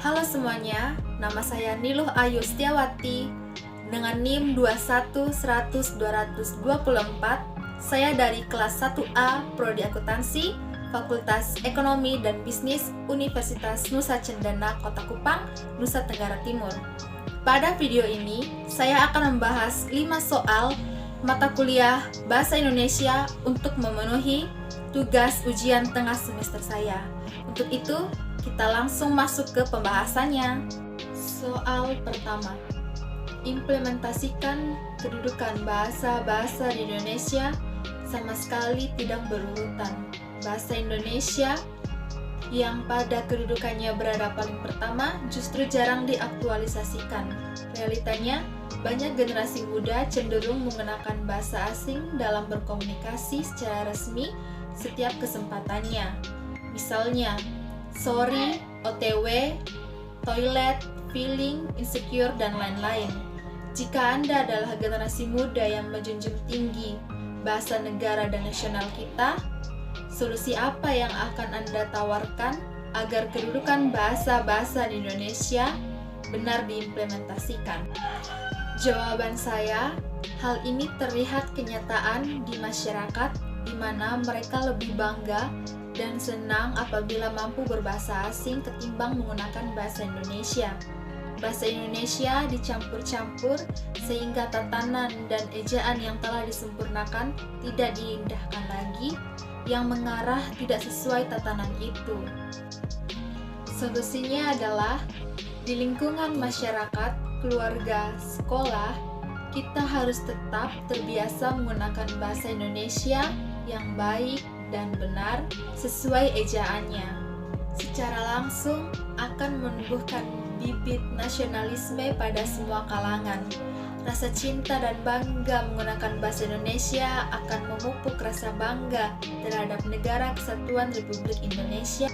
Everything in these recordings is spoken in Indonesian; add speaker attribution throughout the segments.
Speaker 1: Halo semuanya, nama saya Niluh Ayu Setiawati dengan NIM 21100-224. Saya dari kelas 1A Prodi Akuntansi, Fakultas Ekonomi dan Bisnis Universitas Nusa Cendana, Kota Kupang, Nusa Tenggara Timur. Pada video ini, saya akan membahas 5 soal mata kuliah Bahasa Indonesia untuk memenuhi tugas ujian tengah semester saya. Untuk itu, kita langsung masuk ke pembahasannya. Soal pertama, implementasikan kedudukan bahasa-bahasa di Indonesia sama sekali tidak berurutan. Bahasa Indonesia yang pada kedudukannya berada paling pertama justru jarang diaktualisasikan. Realitanya, banyak generasi muda cenderung menggunakan bahasa asing dalam berkomunikasi secara resmi setiap kesempatannya. Misalnya, sorry, OTW, toilet, feeling, insecure, dan lain-lain. Jika Anda adalah generasi muda yang menjunjung tinggi bahasa negara dan nasional kita, solusi apa yang akan Anda tawarkan agar kedudukan bahasa-bahasa di Indonesia benar diimplementasikan? Jawaban saya, hal ini terlihat kenyataan di masyarakat di mana mereka lebih bangga dan senang apabila mampu berbahasa asing ketimbang menggunakan bahasa Indonesia. Bahasa Indonesia dicampur-campur sehingga tatanan dan ejaan yang telah disempurnakan tidak diindahkan lagi, yang mengarah tidak sesuai tatanan itu. Solusinya adalah di lingkungan masyarakat, keluarga, sekolah, kita harus tetap terbiasa menggunakan bahasa Indonesia yang baik dan benar sesuai ejaannya. Secara langsung akan menumbuhkan bibit nasionalisme pada semua kalangan. Rasa cinta dan bangga menggunakan bahasa Indonesia akan memupuk rasa bangga terhadap Negara Kesatuan Republik Indonesia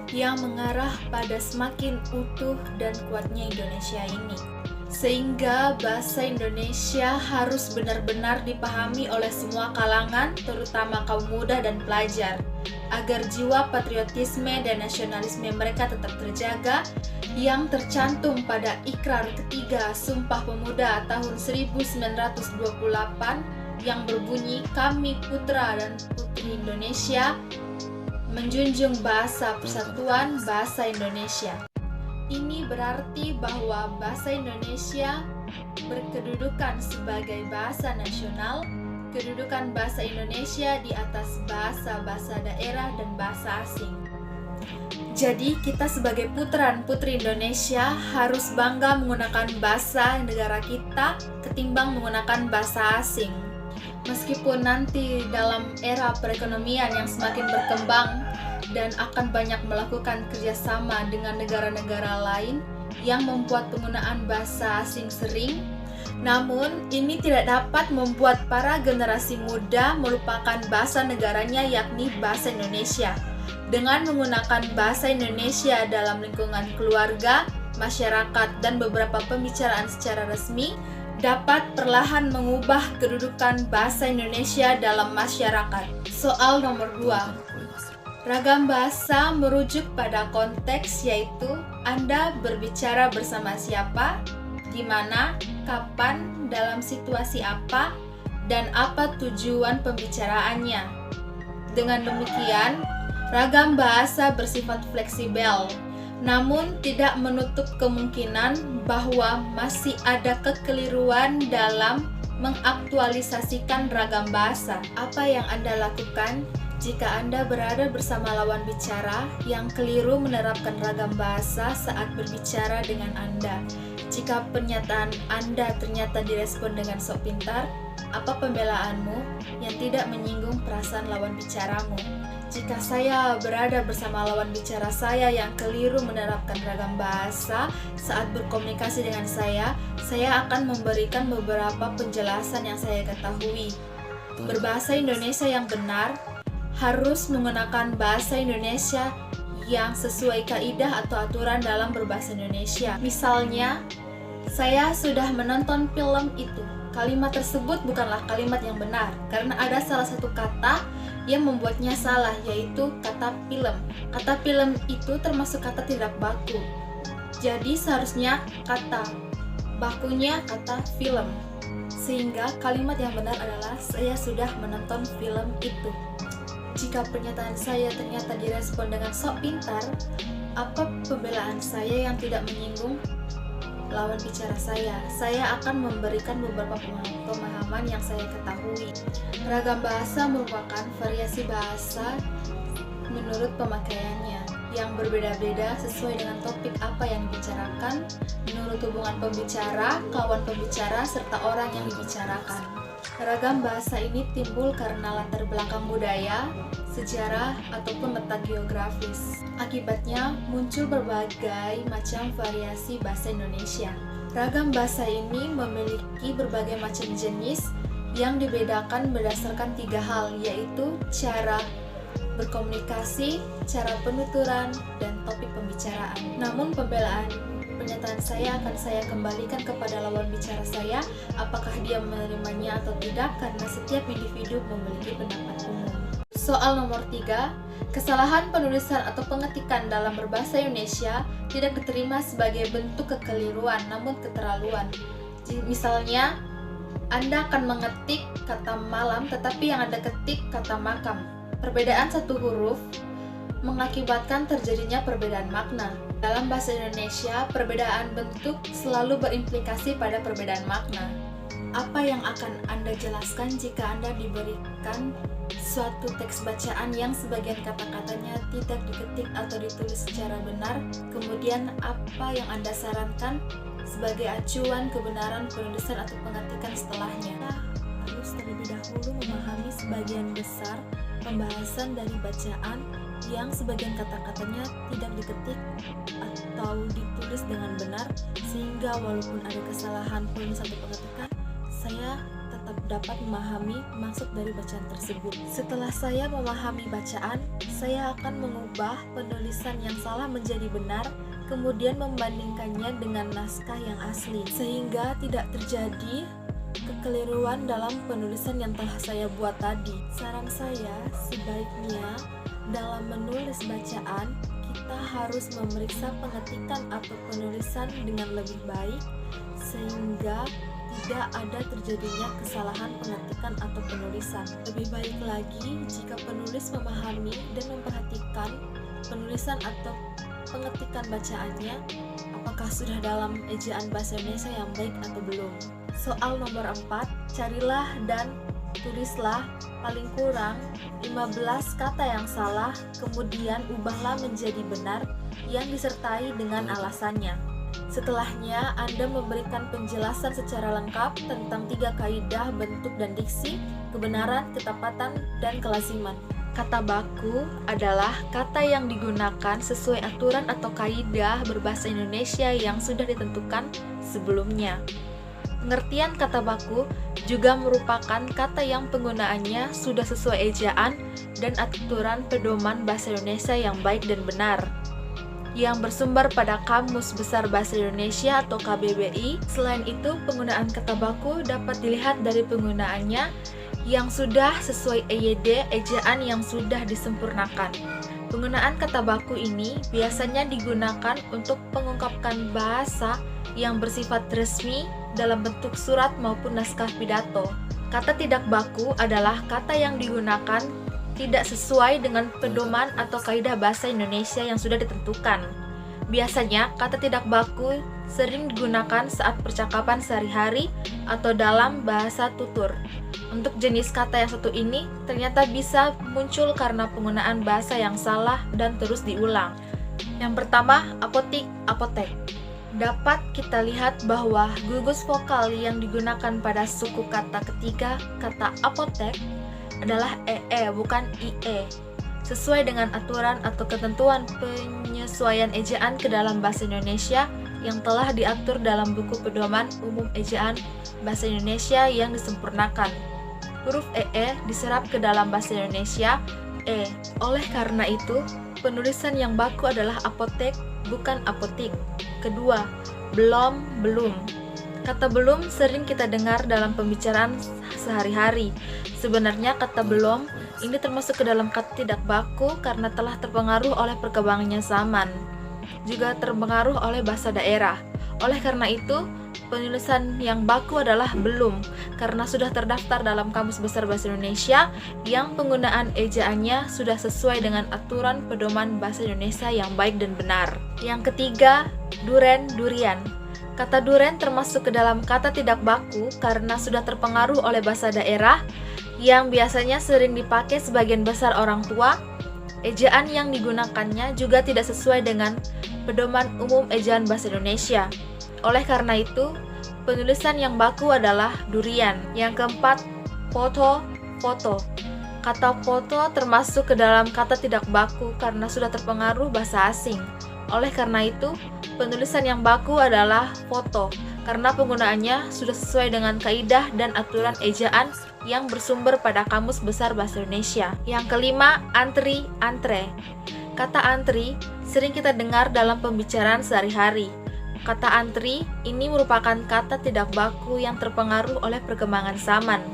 Speaker 1: yang mengarah pada semakin utuh dan kuatnya Indonesia ini. Sehingga bahasa Indonesia harus benar-benar dipahami oleh semua kalangan, terutama kaum muda dan pelajar, agar jiwa patriotisme dan nasionalisme mereka tetap terjaga, yang tercantum pada Ikrar Ketiga Sumpah Pemuda tahun 1928 yang berbunyi, "Kami putra dan putri Indonesia menjunjung bahasa persatuan bahasa Indonesia." Ini berarti bahwa bahasa Indonesia berkedudukan sebagai bahasa nasional, kedudukan bahasa Indonesia di atas bahasa-bahasa daerah dan bahasa asing. Jadi kita sebagai putra dan putri Indonesia harus bangga menggunakan bahasa negara kita ketimbang menggunakan bahasa asing. Meskipun nanti dalam era perekonomian yang semakin berkembang dan akan banyak melakukan kerjasama dengan negara-negara lain yang membuat penggunaan bahasa asing sering, namun ini tidak dapat membuat para generasi muda melupakan bahasa negaranya, yakni bahasa Indonesia. Dengan menggunakan bahasa Indonesia dalam lingkungan keluarga, masyarakat, dan beberapa pembicaraan secara resmi, dapat perlahan mengubah kedudukan bahasa Indonesia dalam masyarakat. Soal nomor 2. Ragam bahasa merujuk pada konteks, yaitu Anda berbicara bersama siapa, di mana, kapan, dalam situasi apa, dan apa tujuan pembicaraannya. Dengan demikian, ragam bahasa bersifat fleksibel, namun tidak menutup kemungkinan bahwa masih ada kekeliruan dalam mengaktualisasikan ragam bahasa. Apa yang Anda lakukan jika Anda berada bersama lawan bicara yang keliru menerapkan ragam bahasa saat berbicara dengan Anda? Jika pernyataan Anda ternyata direspon dengan sok pintar, apa pembelaanmu yang tidak menyinggung perasaan lawan bicaramu? Jika saya berada bersama lawan bicara saya yang keliru menerapkan ragam bahasa saat berkomunikasi dengan saya akan memberikan beberapa penjelasan yang saya ketahui. Berbahasa Indonesia yang benar harus menggunakan bahasa Indonesia yang sesuai kaidah atau aturan dalam berbahasa Indonesia. Misalnya, saya sudah menonton film itu. Kalimat tersebut bukanlah kalimat yang benar, karena ada salah satu kata yang membuatnya salah, yaitu kata film. Kata film itu termasuk kata tidak baku. Jadi seharusnya kata bakunya kata film. Sehingga kalimat yang benar adalah saya sudah menonton film itu. Jika pernyataan saya ternyata direspon dengan sok pintar, apa pembelaan saya yang tidak menyinggung lawan bicara saya? Saya akan memberikan beberapa pemahaman yang saya ketahui. Ragam bahasa merupakan variasi bahasa menurut pemakaiannya yang berbeda-beda sesuai dengan topik apa yang dibicarakan, menurut hubungan pembicara, kawan pembicara, serta orang yang dibicarakan. Ragam bahasa ini timbul karena latar belakang budaya, sejarah, ataupun letak geografis. Akibatnya, muncul berbagai macam variasi bahasa Indonesia. Ragam bahasa ini memiliki berbagai macam jenis yang dibedakan berdasarkan 3 hal, yaitu cara berkomunikasi, cara penuturan, dan topik pembicaraan. Namun pernyataan saya akan saya kembalikan kepada lawan bicara saya, apakah dia menerimanya atau tidak, karena setiap individu memiliki pendapat umum. Soal nomor 3, kesalahan penulisan atau pengetikan dalam berbahasa Indonesia tidak diterima sebagai bentuk kekeliruan, namun keterlaluan. Misalnya, Anda akan mengetik kata malam, tetapi yang Anda ketik kata makam. Perbedaan satu huruf mengakibatkan terjadinya perbedaan makna. Dalam bahasa Indonesia, perbedaan bentuk selalu berimplikasi pada perbedaan makna. Apa yang akan Anda jelaskan jika Anda diberikan suatu teks bacaan yang sebagian kata-katanya tidak diketik atau ditulis secara benar? Kemudian, apa yang Anda sarankan sebagai acuan kebenaran penulisan atau pengetikan setelahnya? Harus terlebih dahulu memahami sebagian besar pembahasan dari bacaan yang sebagian kata-katanya tidak diketik atau ditulis dengan benar, sehingga walaupun ada kesalahan penulisan atau pengetikan, saya tetap dapat memahami maksud dari bacaan tersebut. Setelah saya memahami bacaan, saya akan mengubah penulisan yang salah menjadi benar, kemudian membandingkannya dengan naskah yang asli, sehingga tidak terjadi kekeliruan dalam penulisan yang telah saya buat tadi. Saran saya, sebaiknya dalam menulis bacaan, kita harus memeriksa pengetikan atau penulisan dengan lebih baik, sehingga tidak ada terjadinya kesalahan pengetikan atau penulisan. Lebih baik lagi jika penulis memahami dan memperhatikan penulisan atau pengetikan bacaannya, apakah sudah dalam ejaan bahasa Indonesia yang baik atau belum. Soal nomor 4, carilah dan tulislah paling kurang 15 kata yang salah, kemudian ubahlah menjadi benar yang disertai dengan alasannya. Setelahnya, Anda memberikan penjelasan secara lengkap tentang 3 kaidah bentuk dan diksi, kebenaran, ketepatan, dan kelasiman. Kata baku adalah kata yang digunakan sesuai aturan atau kaidah berbahasa Indonesia yang sudah ditentukan sebelumnya. Pengertian kata baku juga merupakan kata yang penggunaannya sudah sesuai ejaan dan aturan pedoman bahasa Indonesia yang baik dan benar, yang bersumber pada Kamus Besar Bahasa Indonesia atau KBBI. Selain itu, penggunaan kata baku dapat dilihat dari penggunaannya yang sudah sesuai EYD, ejaan yang sudah disempurnakan. Penggunaan kata baku ini biasanya digunakan untuk mengungkapkan bahasa yang bersifat resmi dalam bentuk surat maupun naskah pidato. Kata tidak baku adalah kata yang digunakan tidak sesuai dengan pedoman atau kaidah bahasa Indonesia yang sudah ditentukan. Biasanya, kata tidak baku sering digunakan saat percakapan sehari-hari atau dalam bahasa tutur. Untuk jenis kata yang satu ini ternyata bisa muncul karena penggunaan bahasa yang salah dan terus diulang. Yang pertama, apotek. Dapat kita lihat bahwa gugus vokal yang digunakan pada suku kata ketiga kata apotek adalah ee, bukan ie. Sesuai dengan aturan atau ketentuan penyesuaian ejaan ke dalam bahasa Indonesia yang telah diatur dalam buku pedoman umum ejaan bahasa Indonesia yang disempurnakan. Huruf ee diserap ke dalam bahasa Indonesia e. Oleh karena itu, penulisan yang baku adalah apotek, bukan apotik. Kedua, belum. Kata belum sering kita dengar dalam pembicaraan sehari-hari. Sebenarnya kata belum ini termasuk ke dalam kata tidak baku karena telah terpengaruh oleh perkembangannya zaman. juga terpengaruh oleh bahasa daerah. Oleh karena itu, penulisan yang baku adalah belum, karena sudah terdaftar dalam Kamus Besar Bahasa Indonesia yang penggunaan ejaannya sudah sesuai dengan aturan pedoman bahasa Indonesia yang baik dan benar. Yang ketiga, duren, durian. Kata duren termasuk ke dalam kata tidak baku karena sudah terpengaruh oleh bahasa daerah yang biasanya sering dipakai sebagian besar orang tua. Ejaan yang digunakannya juga tidak sesuai dengan pedoman umum ejaan bahasa Indonesia. Oleh karena itu, penulisan yang baku adalah durian. Yang keempat, foto, foto. Kata foto termasuk ke dalam kata tidak baku karena sudah terpengaruh bahasa asing. Oleh karena itu, penulisan yang baku adalah foto karena penggunaannya sudah sesuai dengan kaidah dan aturan ejaan yang bersumber pada Kamus Besar Bahasa Indonesia. Yang kelima, antri, antre. Kata antri sering kita dengar dalam pembicaraan sehari-hari. Kata antri ini merupakan kata tidak baku yang terpengaruh oleh perkembangan zaman.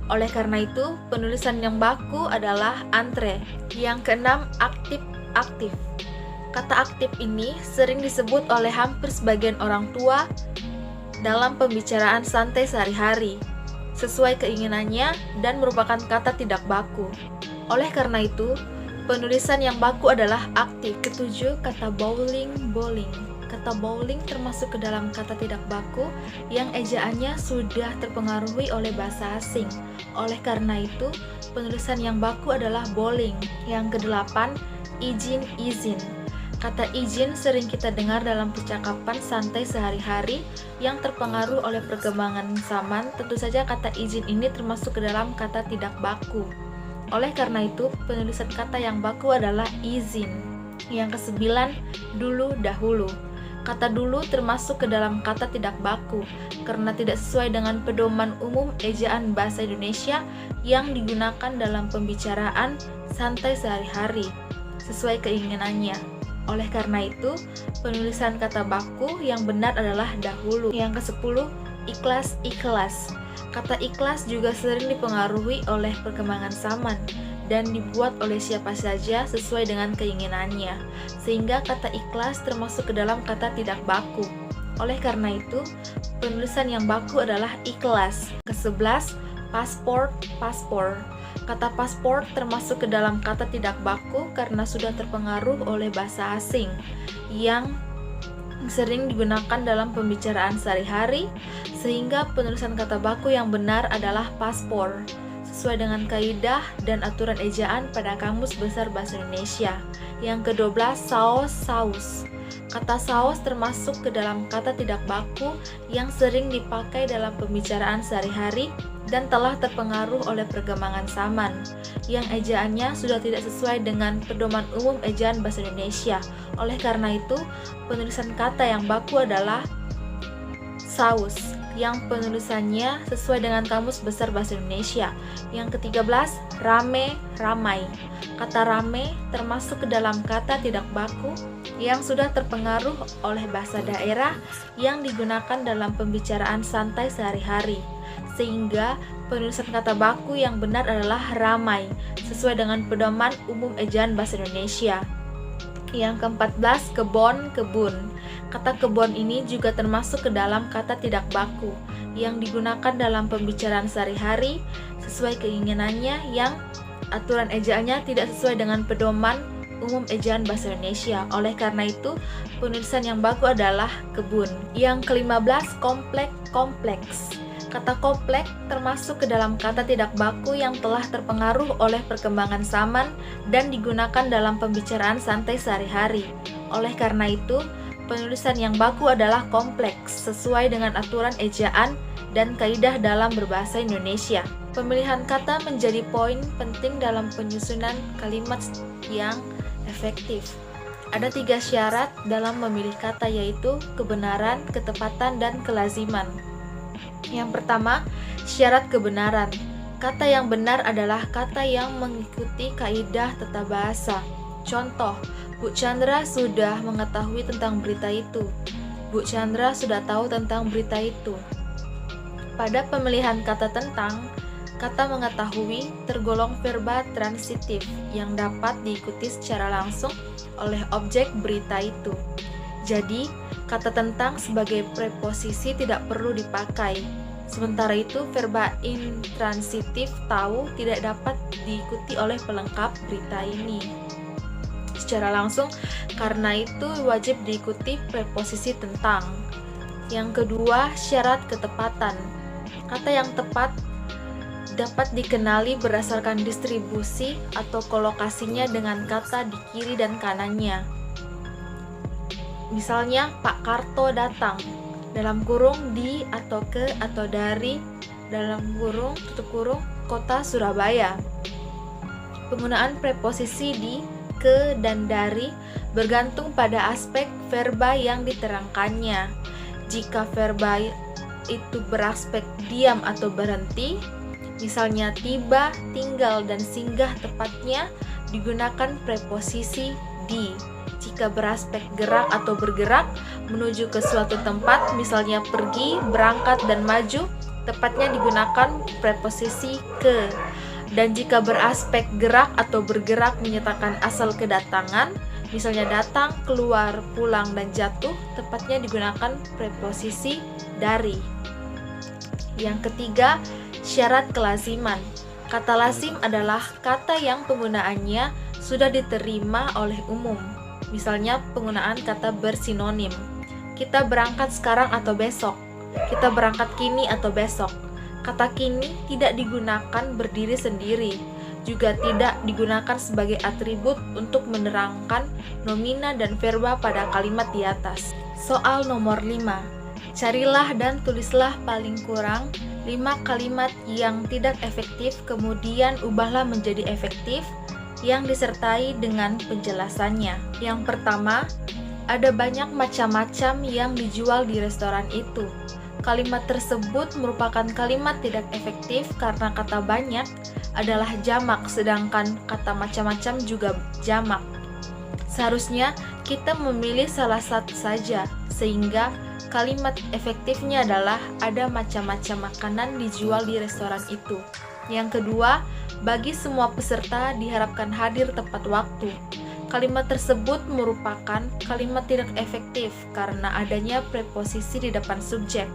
Speaker 1: Oleh karena itu, penulisan yang baku adalah antre. Yang keenam, aktif, aktif. Kata aktif ini sering disebut oleh hampir sebagian orang tua dalam pembicaraan santai sehari-hari, sesuai keinginannya dan merupakan kata tidak baku. Oleh karena itu, penulisan yang baku adalah aktif. Ketujuh, kata bowling, bowling. Kata bowling termasuk ke dalam kata tidak baku yang ejaannya sudah terpengaruhi oleh bahasa asing. Oleh karena itu, penulisan yang baku adalah bowling. Yang kedelapan, izin, izin. Kata izin sering kita dengar dalam percakapan santai sehari-hari yang terpengaruh oleh perkembangan zaman. Tentu saja kata izin ini termasuk ke dalam kata tidak baku. Oleh karena itu, penulisan kata yang baku adalah izin. Yang kesembilan, dulu, dahulu. Kata dulu termasuk ke dalam kata tidak baku karena tidak sesuai dengan pedoman umum ejaan bahasa Indonesia yang digunakan dalam pembicaraan santai sehari-hari sesuai keinginannya. Oleh karena itu, penulisan kata baku yang benar adalah dahulu. Yang ke-10, ikhlas, ikhlas. Kata ikhlas juga sering dipengaruhi oleh perkembangan zaman dan dibuat oleh siapa saja sesuai dengan keinginannya, sehingga kata ikhlas termasuk ke dalam kata tidak baku. Oleh karena itu, penulisan yang baku adalah ikhlas. Ke-11, paspor, paspor. Kata paspor termasuk ke dalam kata tidak baku karena sudah terpengaruh oleh bahasa asing yang sering digunakan dalam pembicaraan sehari-hari, sehingga penulisan kata baku yang benar adalah paspor sesuai dengan kaidah dan aturan ejaan pada Kamus Besar Bahasa Indonesia. Yang ke-12, saus, saus. Kata saus termasuk ke dalam kata tidak baku yang sering dipakai dalam pembicaraan sehari-hari dan telah terpengaruh oleh perkembangan zaman, yang ejaannya sudah tidak sesuai dengan pedoman umum ejaan bahasa Indonesia. Oleh karena itu, penulisan kata yang baku adalah saus, yang penulisannya sesuai dengan Kamus Besar Bahasa Indonesia. Yang ke-13, rame, ramai. Kata rame termasuk ke dalam kata tidak baku yang sudah terpengaruh oleh bahasa daerah yang digunakan dalam pembicaraan santai sehari-hari, sehingga penulisan kata baku yang benar adalah ramai sesuai dengan pedoman umum ejaan bahasa Indonesia. Yang ke-14, kebon, kebun. Kata kebon ini juga termasuk ke dalam kata tidak baku yang digunakan dalam pembicaraan sehari-hari sesuai keinginannya yang aturan ejaannya tidak sesuai dengan pedoman umum ejaan bahasa Indonesia. Oleh karena itu, penulisan yang baku adalah kebun. Yang ke-15, komplek, kompleks. Kata kompleks termasuk ke dalam kata tidak baku yang telah terpengaruh oleh perkembangan zaman dan digunakan dalam pembicaraan santai sehari-hari. Oleh karena itu, penulisan yang baku adalah kompleks sesuai dengan aturan ejaan dan kaidah dalam berbahasa Indonesia. Pemilihan kata menjadi poin penting dalam penyusunan kalimat yang efektif. Ada 3 syarat dalam memilih kata, yaitu kebenaran, ketepatan, dan kelaziman. Yang pertama, syarat kebenaran. Kata yang benar adalah kata yang mengikuti kaidah tata bahasa. Contoh, Bu Chandra sudah mengetahui tentang berita itu. Bu Chandra sudah tahu tentang berita itu. Pada pemilihan kata tentang, Kata mengetahui tergolong verba transitif yang dapat diikuti secara langsung oleh objek berita itu. Jadi, kata tentang sebagai preposisi tidak perlu dipakai. Sementara itu, verba intransitif tahu tidak dapat diikuti oleh pelengkap berita ini secara langsung, karena itu wajib diikuti preposisi tentang. Yang kedua, syarat ketepatan. Kata yang tepat dapat dikenali berdasarkan distribusi atau kolokasinya dengan kata di kiri dan kanannya. Misalnya, Pak Karto datang, dalam kurung di atau ke atau dari, dalam kurung tutup kurung kota Surabaya. Penggunaan preposisi di, ke, dan dari bergantung pada aspek verba yang diterangkannya. Jika verba itu beraspek diam atau berhenti, misalnya tiba, tinggal, dan singgah, tepatnya digunakan preposisi di. Jika beraspek gerak atau bergerak menuju ke suatu tempat, misalnya pergi, berangkat, dan maju, tepatnya digunakan preposisi ke. Dan jika beraspek gerak atau bergerak menyatakan asal kedatangan, misalnya datang, keluar, pulang, dan jatuh, tepatnya digunakan preposisi dari. Yang ketiga, syarat kelaziman. Kata lazim adalah kata yang penggunaannya sudah diterima oleh umum. Misalnya penggunaan kata bersinonim. Kita berangkat sekarang atau besok. Kita berangkat kini atau besok. Kata kini tidak digunakan berdiri sendiri, juga tidak digunakan sebagai atribut untuk menerangkan nomina dan verba pada kalimat di atas. Soal nomor 5. Carilah dan tulislah paling kurang 5 kalimat yang tidak efektif, kemudian ubahlah menjadi efektif yang disertai dengan penjelasannya. Yang pertama, ada banyak macam-macam yang dijual di restoran itu. Kalimat tersebut merupakan kalimat tidak efektif karena kata banyak adalah jamak, sedangkan kata macam-macam juga jamak. Seharusnya kita memilih salah satu saja, sehingga kalimat efektifnya adalah ada macam-macam makanan dijual di restoran itu. Yang kedua, bagi semua peserta diharapkan hadir tepat waktu. Kalimat tersebut merupakan kalimat tidak efektif karena adanya preposisi di depan subjek.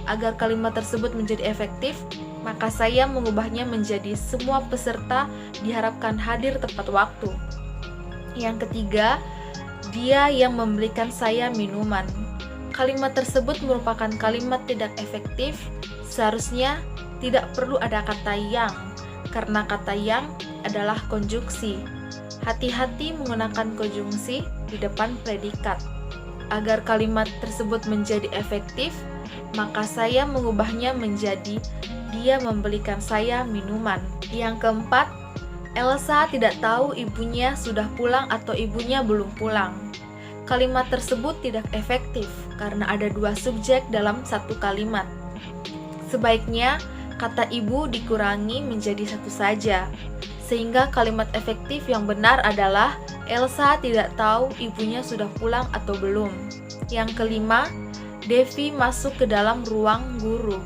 Speaker 1: Agar kalimat tersebut menjadi efektif, maka saya mengubahnya menjadi semua peserta diharapkan hadir tepat waktu. Yang ketiga, dia yang membelikan saya minuman. Kalimat tersebut merupakan kalimat tidak efektif, seharusnya tidak perlu ada kata yang, karena kata yang adalah konjungsi. Hati-hati menggunakan konjungsi di depan predikat. Agar kalimat tersebut menjadi efektif, maka saya mengubahnya menjadi dia membelikan saya minuman. Yang keempat, Elsa tidak tahu ibunya sudah pulang atau ibunya belum pulang. Kalimat tersebut tidak efektif karena ada dua subjek dalam satu kalimat. Sebaiknya kata ibu dikurangi menjadi satu saja, sehingga kalimat efektif yang benar adalah Elsa tidak tahu ibunya sudah pulang atau belum. Yang kelima, Devi masuk ke dalam ruang guru.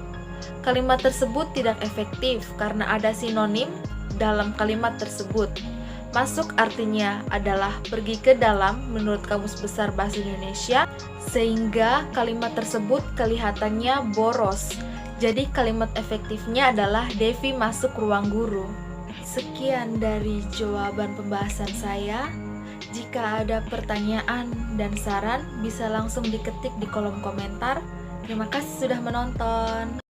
Speaker 1: Kalimat tersebut tidak efektif karena ada sinonim dalam kalimat tersebut. Masuk artinya adalah pergi ke dalam menurut Kamus Besar Bahasa Indonesia, sehingga kalimat tersebut kelihatannya boros. Jadi kalimat efektifnya adalah Devi masuk ruang guru. Sekian dari jawaban pembahasan saya. Jika ada pertanyaan dan saran, bisa langsung diketik di kolom komentar. Terima kasih sudah menonton.